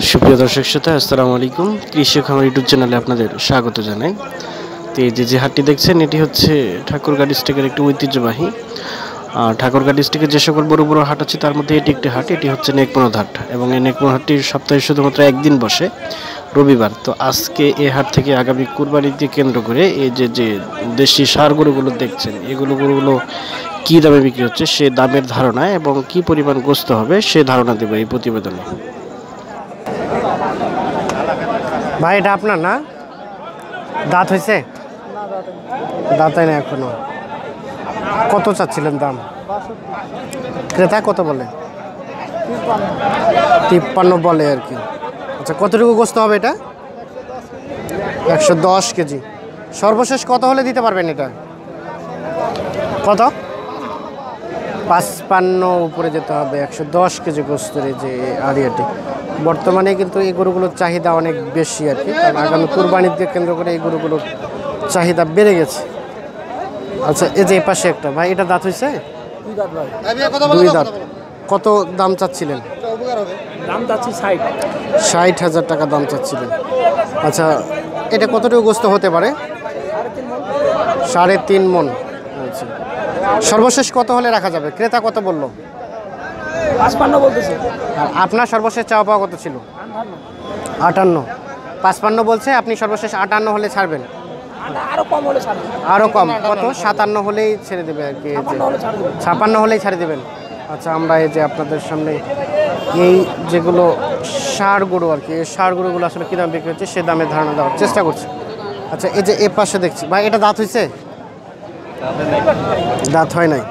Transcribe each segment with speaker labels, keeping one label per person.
Speaker 1: সুপ্রিয় দর্শক শ্রোতা, আসসালামু আলাইকুম। কৃষি খামার ইউটিউব চ্যানেলে আপনাদের স্বাগত জানাই। তো এই যে হাটটি দেখছেন, এটি হচ্ছে ঠাকুরগাঁও ডিস্ট্রিক্টের একটি ঐতিহ্যবাহী ঠাকুরগাঁও ডিস্ট্রিক্টের যে সকল বড় বড় হাট আছে তার মধ্যে এটি একটি হাট। এটি হচ্ছে নেকমোড় হাট এবং এই নেকমোড় হাটটি সপ্তাহে শুধুমাত্র একদিন বসে, রবিবার। তো আজকে এই হাট থেকে আগামী কুরবানিকে কেন্দ্র করে এই যে দেশি ষাঁড় গরুগুলো দেখছেন, গরুগুলো কী দামে বিক্রি হচ্ছে সে দামের ধারণা এবং কি পরিমাণ গোস্ত হবে সে ধারণা দেবে এই প্রতিবেদনে।
Speaker 2: ভাই এটা আপনার না? দাঁত হয়েছে? দাঁত হয় না এখনো। কত চাচ্ছিলেন দাম? ক্রেতা কত বলে? 53 বলে আর কি। আচ্ছা, কতটুকু গোস্ত হবে এটা? 110 কেজি। সর্বশেষ কত হলে দিতে পারবেন এটা? কত? 55 উপরে যেতে হবে। 110 কেজি গোস্তের এই যে আড়িয়াটি। বর্তমানে কিন্তু এই গরুগুলোর চাহিদা অনেক বেশি আর কি, কারণ আগামী কুরবানিকে কেন্দ্র করে এই গরুগুলোর চাহিদা বেড়ে গেছে। আচ্ছা, এই যে পাশে একটা ভাই, এটা দাঁত হয়েছে? 2 দাঁত। কত দাম চাচ্ছিলেন?
Speaker 3: দাম চাচ্ছি
Speaker 2: 60,000 টাকা দাম চাচ্ছিলেন। আচ্ছা, এটা কতটুকু গোস্ত হতে পারে? 3.5 মণ। আচ্ছা, সর্বশেষ কত হলে রাখা যাবে? ক্রেতা কত বললো?
Speaker 3: 55 বলতেছে।
Speaker 2: আর আপনার সর্বশেষ চাওয়া পাওয়া কত ছিল? 58। 55 বলছে, আপনি সর্বশেষ 58 হলে ছাড়বেন?
Speaker 3: আরো কম হলে ছাড়বে।
Speaker 2: আরও কম? কত? 57 হলেই ছেড়ে দেবে আর কি। 56 হলেই ছেড়ে দেবেন। আচ্ছা, আমরা এই যে আপনাদের সামনে এই যেগুলো ষাঁড় গরু আর কি, এই ষাঁড় গরুগুলো আসলে কী দাম বিক্রি হচ্ছে সে দামের ধারণা দেওয়ার চেষ্টা করছি। আচ্ছা, এই যে এ পাশে দেখছি ভাই, এটা দাঁত হয়েছে? দাঁত হয় নাই।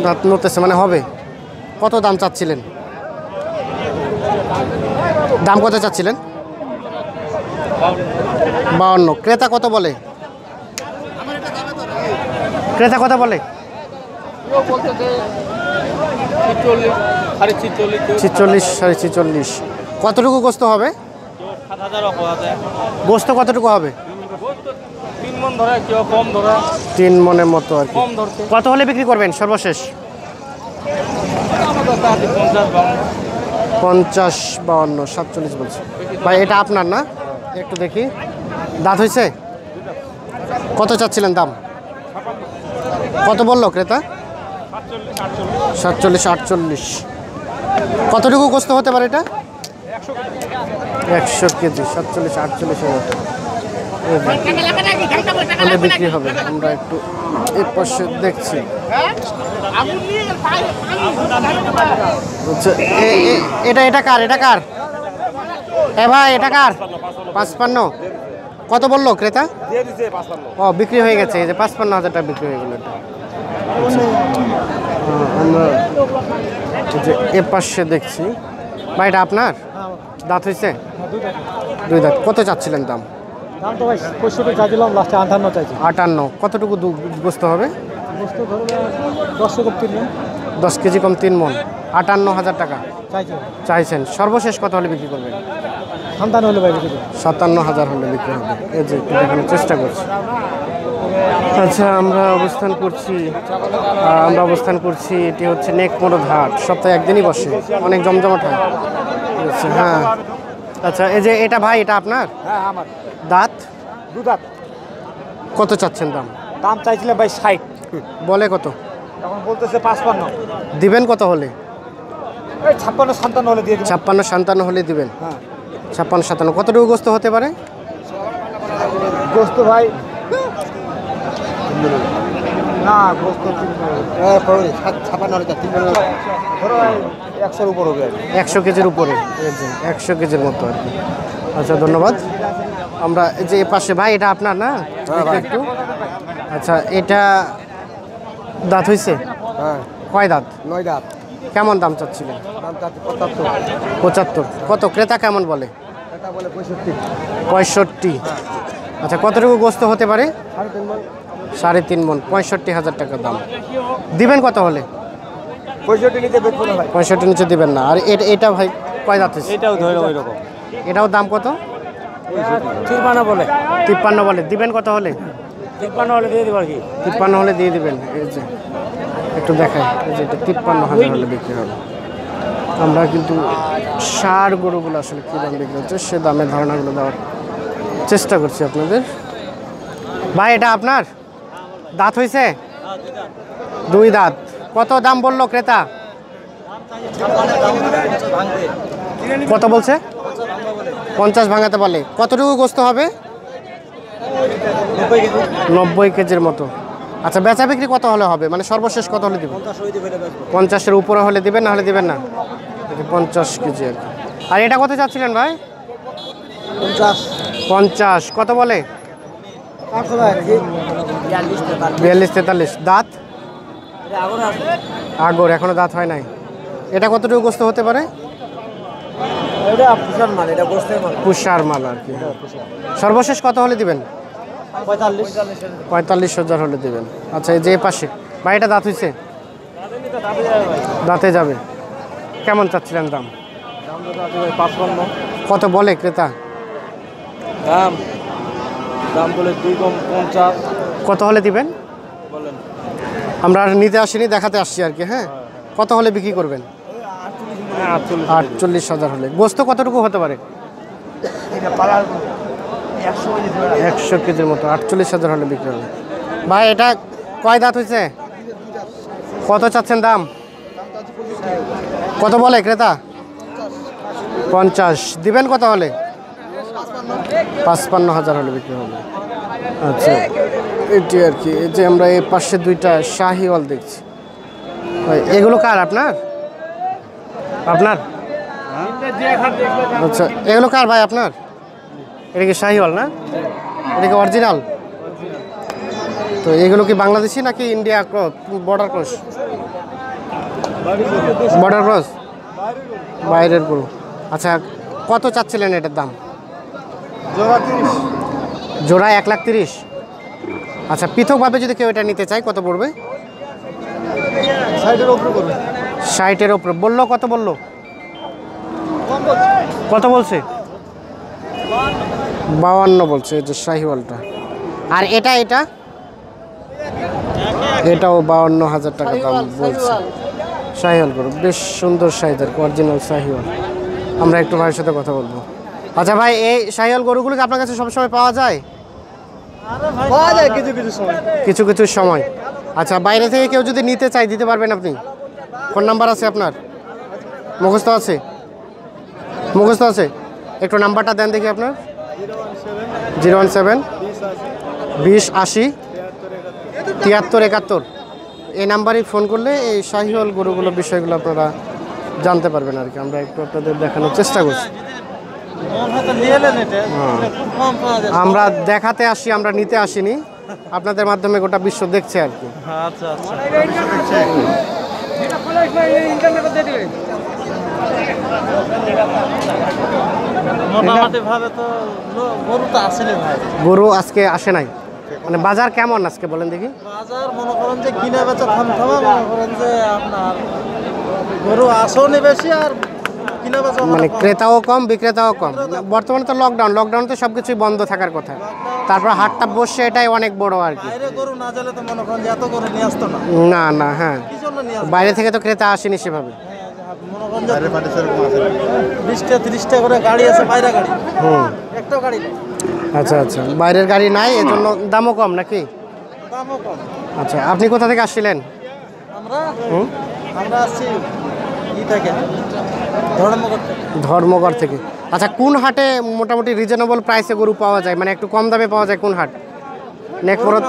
Speaker 2: দাঁত নড়তেছে মানে হবে। কত দাম চাচ্ছিলেন? দাম কত চাচ্ছিলেন? 52। ক্রেতা কত বলে? ক্রেতা কত বলে? 46, 46.5। কতটুকু গোস্ত হবে? গোস্ত কতটুকু হবে? 3 মণের মতো আর কি। কত হলে বিক্রি করবেন সর্বশেষ? 50, 52, 47 বলছে ভাই। এটা আপনার না? একটু দেখি। দাঁত হয়েছে? কত চাচ্ছিলেন দাম? কত বললো ক্রেতা? 47, 48। কতটুকু গোস্ত হতে পারে এটা? 100 কেজি। 47, 48 হলে বিক্রি হবে। আমরা একটু এর পাশে দেখছি। এটা কার? এটা কার? এ ভাই, এটা কার? 55। কত বললো ক্রেতা? ও, বিক্রি হয়ে গেছে। এই যে 55,000 টাকা বিক্রি হয়ে গেল এটা। আমরা এ পাশে দেখছি ভাই, এটা আপনার? দাঁত হয়েছে? 2 দাঁত। কত চাচ্ছিলেন দাম?
Speaker 3: দাম তো ভাই 65 চাইছিলাম, লাস্টে 58 চাইছি।
Speaker 2: 58। কতটুকু গোস্ত হবে? 10 কেজি কম 3 মণ। 58,000 টাকা চাইছেন। সর্বশেষ কত হলে বিক্রি করবেন?
Speaker 3: 57 হলে ভাই বিক্রি।
Speaker 2: 57,000 হলে বিক্রি হবে। এই যে একটু দেখানোর চেষ্টা করছি। আচ্ছা, আমরা অবস্থান করছি এটি হচ্ছে নেকমোড় হাট। সপ্তাহে একদিনই বসে, অনেক জমজমাট হয়। আচ্ছা, হ্যাঁ। আচ্ছা, এই যে এটা ভাই, এটা আপনার?
Speaker 3: হ্যাঁ আমার।
Speaker 2: দাঁত?
Speaker 3: 2 দাঁত।
Speaker 2: কত চাচ্ছেন দাম?
Speaker 3: দাম চাইছিলাম ভাই 60।
Speaker 2: বলে কত?
Speaker 3: এখন বলতেছে 55।
Speaker 2: দিবেন কত হলে?
Speaker 3: এই 56, 57 হলে দিয়ে দিবেন।
Speaker 2: 56, 57 হলে দিবেন।
Speaker 3: হ্যাঁ,
Speaker 2: 56, 57। কতটুকু গোস্ত হতে পারে?
Speaker 3: গোস্ত ভাই না, গোস্ত 100-র উপর হবে।
Speaker 2: 100 কেজির উপরে। 100 কেজির মতো আর কি। আচ্ছা, ধন্যবাদ। আমরা এই যে পাশে ভাই, এটা আপনার না? একটু। আচ্ছা, এটা দাঁত হয়েছে?
Speaker 3: হ্যাঁ।
Speaker 2: কয় দাঁত?
Speaker 3: 9 দাঁত।
Speaker 2: কেমন দাম চাচ্ছিলেন?
Speaker 3: দাম চাচ্ছি 75।
Speaker 2: 75। কত ক্রেতা কেমন বলে?
Speaker 3: এটা বলে 65।
Speaker 2: 65। আচ্ছা, কতটুকু গোস্ত হতে পারে?
Speaker 3: 3.5 মণ।
Speaker 2: 3.5 মণ। 65,000 টাকা দাম। দিবেন কত হলে?
Speaker 3: 65 নিচে বেচবো না ভাই।
Speaker 2: 65 নিচে দিবেন না। আর এটা ভাই কয় দাঁত হয়েছে?
Speaker 3: এটাও ধরে ওই রকম।
Speaker 2: এটাও দাম কত?
Speaker 3: 53 বলে।
Speaker 2: 53 বলে। দিবেন কত হলে?
Speaker 3: 53 হলে দিয়ে দিব আর কি।
Speaker 2: 53 হলে দিয়ে দিবেন। এই যে একটু দেখাই, এই যে এটা 53,000 হলে বিক্রি হবে। আমরা কিন্তু ষাঁড় গরুগুলো আসলে কী দাম বিক্রি হচ্ছে সে দামের ধারণাগুলো দেওয়ার চেষ্টা করছি আপনাদের। ভাই এটা আপনার দাঁত হয়েছে? 2 দাঁত। কত দাম বললো ক্রেতা? কত বলছে? 50 ভাঙাতে বলে। কতটুকু গোস্ত হবে? 90 কেজির মতো। আচ্ছা বেচা বিক্রি কত হলে হবে, মানে সর্বশেষ কত হলে দিবেন? 50-এর উপরে হলে দিবেন, না হলে দিবেন না? 50 কেজি আর কি। আর এটা কত চাচ্ছিলেন ভাই? 50। কত বলে? 42-43। দাঁত? আগর, এখনো দাঁত হয় নাই। এটা কতটুকু গোস্ত হতে পারে? পুষার মাল আর কি। সর্বশেষ কত হলে দিবেন? 45,000 হলে দিবেন। আচ্ছা এই যে পাশে বাড়িটা দাঁত হয়েছে? দাঁতে যাবে। কেমন চাচ্ছিলেন দাম?
Speaker 3: 55।
Speaker 2: কত বলে ক্রেতা?
Speaker 3: দাম বলে 2 কম 50।
Speaker 2: কত হলে দিবেন?
Speaker 3: বলেন।
Speaker 2: আমরা আর নিতে আসিনি, দেখাতে আসছি আর কি। হ্যাঁ, কত হলে বিক্রি করবেন? 48,000 হলে। গোস্ত কতটুকু হতে পারে? 100 কেজির মতো। 48,000 হলে বিক্রি হবে। ভাই এটা কয় দাঁত হয়েছে? কত চাচ্ছেন দাম? কত বলে ক্রেতা? 50। দিবেন কত হলে? 55,000 হলে বিক্রি হবে। আচ্ছা এটি আর কি। এই যে আমরা এই পাশে 2টা শাহিওয়াল দেখছি। এগুলো কার? আপনার? আপনার? আচ্ছা এগুলো কার ভাই আপনার? এটা কি শাহিওয়াল না? এটা কি অরিজিনাল? তো এগুলো কি বাংলাদেশি নাকি India cross, border cross? Border cross, বাইরের গরু। আচ্ছা কত চাচ্ছিলেন এটার দাম? জোড়া 1,30,000। আচ্ছা পৃথকভাবে যদি কেউ এটা নিতে চায় কত পড়বে? 60-এর উপরে। বললো কত? বললো কত বলছে? 52 বলছে। এই যে শাহিওয়ালটা। আর এটা এটাও 52,000 টাকা দাম বলছে। শাহিওয়াল গরু বেশ সুন্দর সাইজের, অরিজিনাল শাহিওয়াল। আমরা একটু ভাইয়ের সাথে কথা বলবো। আচ্ছা ভাই এই শাহিওয়াল গরুগুলো কি আপনার কাছে সবসময় পাওয়া যায়? কিছু কিছু সময়। আচ্ছা বাইরে থেকে কেউ যদি নিতে চায় দিতে পারবেন আপনি? ফোন নাম্বার আছে আপনার? মুখস্থ আছে? মুখস্থ আছে? একটু নাম্বারটা দেন দেখি আপনার। 017 20 80 73 71। এই নাম্বারে ফোন করলে এই শাহিওয়াল গরুগুলো বিষয়গুলো আপনারা জানতে পারবেন আর কি। আমরা একটু আপনাদের দেখানোর চেষ্টা করছি। আমরা দেখাতে আসি, আমরা নিতে আসিনি। আপনাদের মাধ্যমে গোটা বিশ্ব দেখছে আর কি।
Speaker 3: আচ্ছা আচ্ছা। মোটামুটি ভাবে তো গরু তো আসেনি ভাই।
Speaker 2: গরু আজকে আসে নাই, মানে বাজার কেমন আজকে বলেন দেখি?
Speaker 3: বাজার মনে করেন যে কিনে বেচা থামথামা, মনে করেন যে আপনার গরু আসেনি বেশি আর কিনে বেচা
Speaker 2: মানে ক্রেতাও কম বিক্রেতাও কম। বর্তমানে তো লকডাউন তো সব কিছুই বন্ধ থাকার কথা। তারপর হাটটা বসছে, এটাই অনেক বড় আর কি।
Speaker 3: বাইরে গরু না গেলে তো মনে করেন যে এত গরু নিয়ে আসতো না।
Speaker 2: না না, হ্যাঁ
Speaker 3: কি জন্য নিয়ে আসতো?
Speaker 2: বাইরে থেকে তো ক্রেতা আসেনি সেভাবে।
Speaker 3: মনে করেন যে 20-30টা করে গাড়ি আছে, বাইরে গাড়ি একটাও গাড়ি নেই।
Speaker 2: আচ্ছা আচ্ছা, বাইরের গাড়ি নাই, এজন্য দামও কম নাকি?
Speaker 3: দামও কম।
Speaker 2: আচ্ছা আপনি কোথা থেকে আসছিলেন?
Speaker 3: আমরা আসছি থেকে
Speaker 2: ধর্মগড় থেকে। আচ্ছা কোন হাটে মোটামুটি রিজনেবল প্রাইসে গরু পাওয়া যায়, মানে একটু কম দামে পাওয়া যায় কোন হাট? নেকমরদ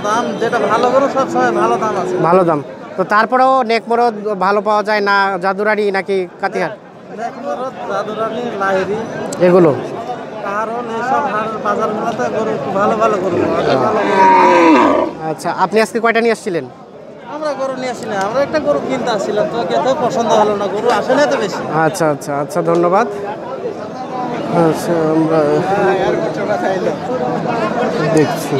Speaker 3: দাম যেটা ভালো গরু সব সময় ভালো দাম আছে।
Speaker 2: ভালো দাম তো, তারপরেও নেকমরদ ভালো পাওয়া যায় না? জাদুরানি নাকি কাতিহাট?
Speaker 3: নেকমরদ, জাদুরানি, লাহিরি
Speaker 2: এগুলো
Speaker 3: কারণ এইসব বাজারগুলোতে গরু ভালো ভালো গরু।
Speaker 2: আচ্ছা আপনি আজকে কয়টা নিয়ে আসছিলেন?
Speaker 3: আমরা গরু নিয়ে আসি না, আমরা একটা গরু কিনতে আসছিলাম, তো খেতে পছন্দ হলো না, গরু আসে না তো বেশি।
Speaker 2: আচ্ছা আচ্ছা আচ্ছা, ধন্যবাদ। আচ্ছা আমরা দেখছি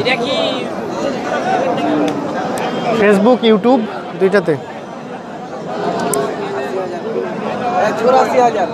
Speaker 2: ফেসবুক ইউটিউব দুইটাতে।
Speaker 3: 84,000।